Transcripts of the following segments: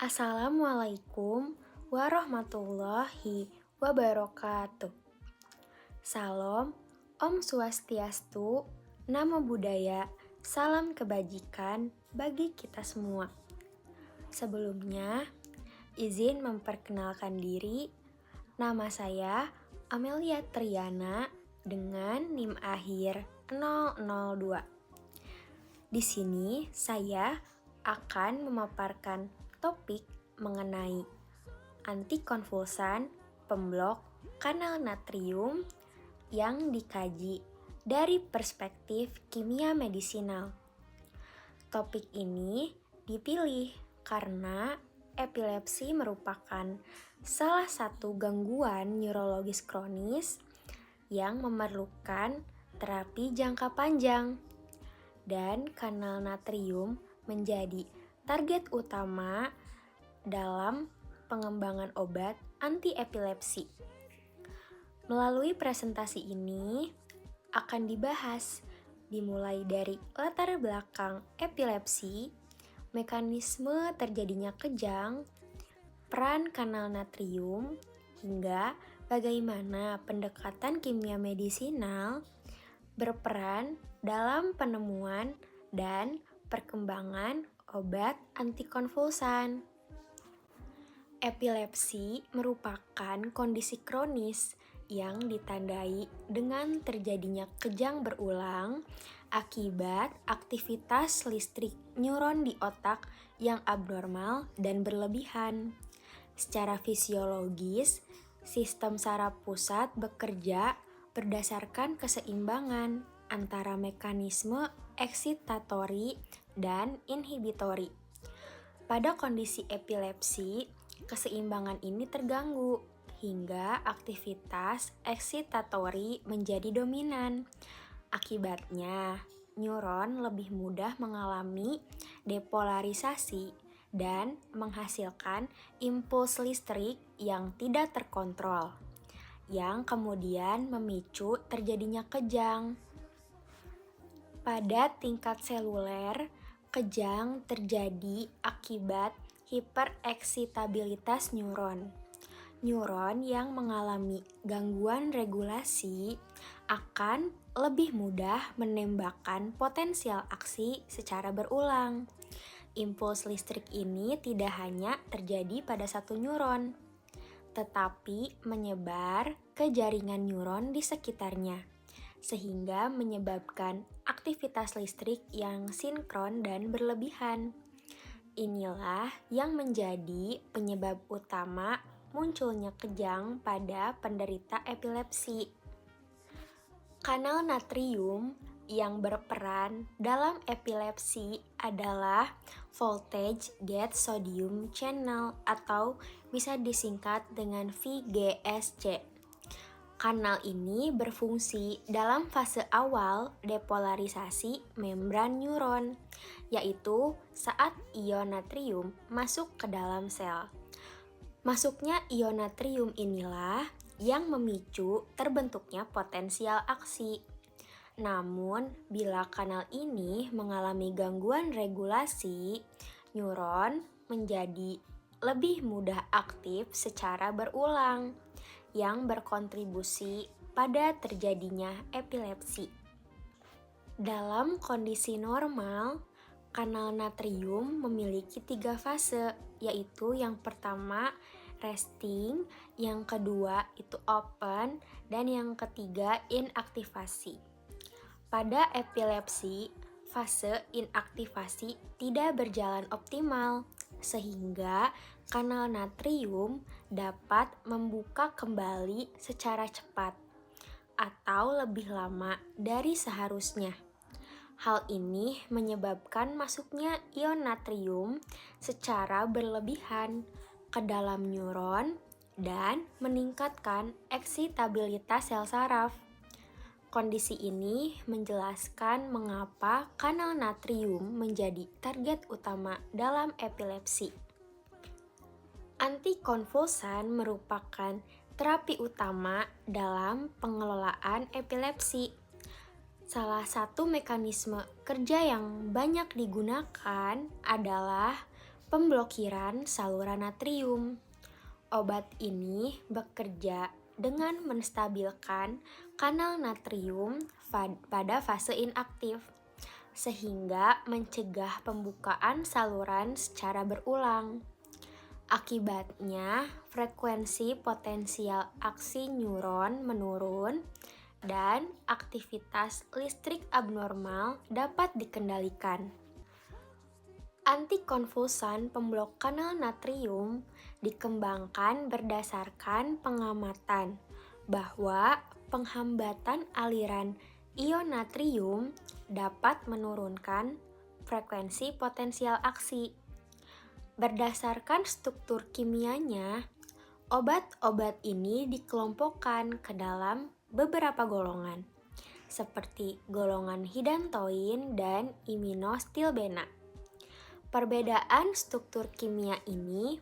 Assalamualaikum warahmatullahi wabarakatuh. Salam, Om Swastiastu, Namo Buddhaya, salam kebajikan bagi kita semua. Sebelumnya, izin memperkenalkan diri. Nama saya Amelia Triana dengan NIM akhir 002. Di sini saya akan memaparkan topik mengenai antikonvulsan pemblok kanal natrium yang dikaji dari perspektif kimia medisinal. Topik ini dipilih karena epilepsi merupakan salah satu gangguan neurologis kronis yang memerlukan terapi jangka panjang. Dan kanal natrium menjadi target utama dalam pengembangan obat anti-epilepsi. Melalui presentasi ini akan dibahas dimulai dari latar belakang epilepsi, mekanisme terjadinya kejang, peran kanal natrium, hingga bagaimana pendekatan kimia medisinal berperan dalam penemuan dan perkembangan obat antikonvulsan. Epilepsi merupakan kondisi kronis yang ditandai dengan terjadinya kejang berulang akibat aktivitas listrik neuron di otak yang abnormal dan berlebihan. Secara fisiologis, sistem saraf pusat bekerja berdasarkan keseimbangan antara mekanisme eksitatori dan inhibitori. Pada kondisi epilepsi, keseimbangan ini terganggu hingga aktivitas eksitatori menjadi dominan. Akibatnya, neuron lebih mudah mengalami depolarisasi dan menghasilkan impuls listrik yang tidak terkontrol, yang kemudian memicu terjadinya kejang. Pada tingkat seluler, kejang terjadi akibat hipereksitabilitas neuron. Neuron yang mengalami gangguan regulasi akan lebih mudah menembakkan potensial aksi secara berulang. Impuls listrik ini tidak hanya terjadi pada satu neuron, tetapi menyebar ke jaringan neuron di sekitarnya, sehingga menyebabkan aktivitas listrik yang sinkron dan berlebihan. Inilah yang menjadi penyebab utama munculnya kejang pada penderita epilepsi. Kanal natrium yang berperan dalam epilepsi adalah voltage gate sodium channel atau bisa disingkat dengan VGSC. Kanal ini berfungsi dalam fase awal depolarisasi membran neuron, yaitu saat ion natrium masuk ke dalam sel. Masuknya ion natrium inilah yang memicu terbentuknya potensial aksi. Namun, bila kanal ini mengalami gangguan regulasi, neuron menjadi lebih mudah aktif secara berulang, yang berkontribusi pada terjadinya epilepsi. Dalam kondisi normal, kanal natrium memiliki 3 fase, yaitu yang pertama resting, yang kedua itu open, dan yang ketiga inaktivasi. Pada epilepsi, fase inaktivasi tidak berjalan optimal, sehingga kanal natrium dapat membuka kembali secara cepat atau lebih lama dari seharusnya. Hal ini menyebabkan masuknya ion natrium secara berlebihan ke dalam neuron dan meningkatkan eksitabilitas sel saraf. Kondisi ini menjelaskan mengapa kanal natrium menjadi target utama dalam epilepsi. Antikonvulsan merupakan terapi utama dalam pengelolaan epilepsi. Salah satu mekanisme kerja yang banyak digunakan adalah pemblokiran saluran natrium. Obat ini bekerja dengan menstabilkan kanal natrium pada fase inaktif, sehingga mencegah pembukaan saluran secara berulang. Akibatnya, frekuensi potensial aksi neuron menurun dan aktivitas listrik abnormal dapat dikendalikan. Antikonvulsan pemblok kanal natrium dikembangkan berdasarkan pengamatan bahwa penghambatan aliran ion natrium dapat menurunkan frekuensi potensial aksi. Berdasarkan struktur kimianya, obat-obat ini dikelompokkan ke dalam beberapa golongan, seperti golongan hidantoin dan iminostilbena. Perbedaan struktur kimia ini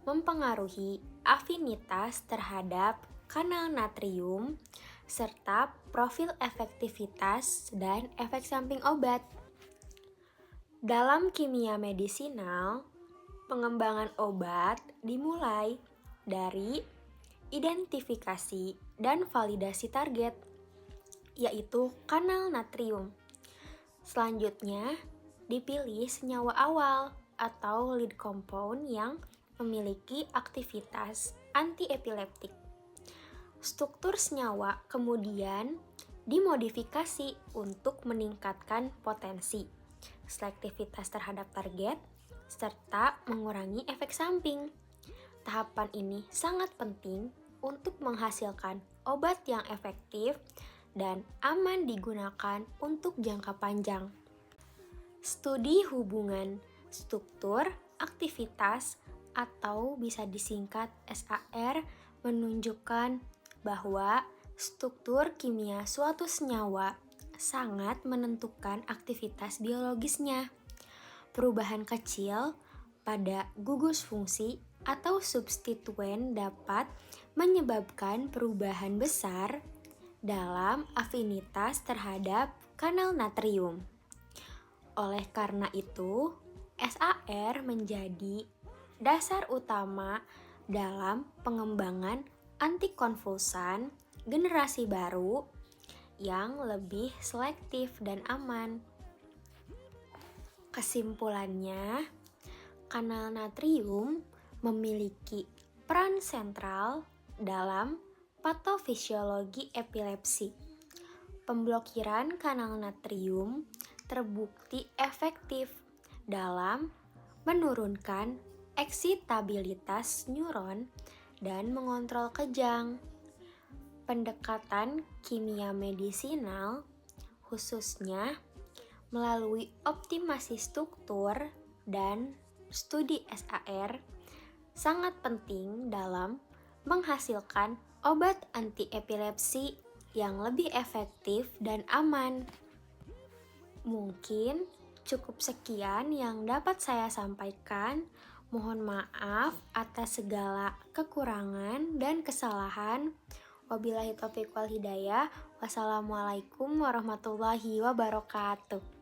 mempengaruhi afinitas terhadap kanal natrium serta profil efektivitas dan efek samping obat. Dalam kimia medisinal, pengembangan obat dimulai dari identifikasi dan validasi target, yaitu kanal natrium. Selanjutnya, dipilih senyawa awal atau lead compound yang memiliki aktivitas antiepileptik. Struktur senyawa kemudian dimodifikasi untuk meningkatkan potensi, selektivitas terhadap target, serta mengurangi efek samping. Tahapan ini sangat penting untuk menghasilkan obat yang efektif dan aman digunakan untuk jangka panjang. Studi hubungan struktur aktivitas atau bisa disingkat SAR menunjukkan bahwa struktur kimia suatu senyawa sangat menentukan aktivitas biologisnya. Perubahan kecil pada gugus fungsi atau substituen dapat menyebabkan perubahan besar dalam afinitas terhadap kanal natrium. Oleh karena itu, SAR menjadi dasar utama dalam pengembangan antikonvulsan generasi baru yang lebih selektif dan aman. Kesimpulannya, kanal natrium memiliki peran sentral dalam patofisiologi epilepsi. Pemblokiran kanal natrium terbukti efektif dalam menurunkan eksitabilitas neuron dan mengontrol kejang. Pendekatan kimia medisinal, khususnya melalui optimasi struktur dan studi SAR, sangat penting dalam menghasilkan obat anti-epilepsi yang lebih efektif dan aman. Mungkin cukup sekian yang dapat saya sampaikan. Mohon maaf atas segala kekurangan dan kesalahan. Wabillahi taufiq wal hidayah. Wassalamualaikum warahmatullahi wabarakatuh.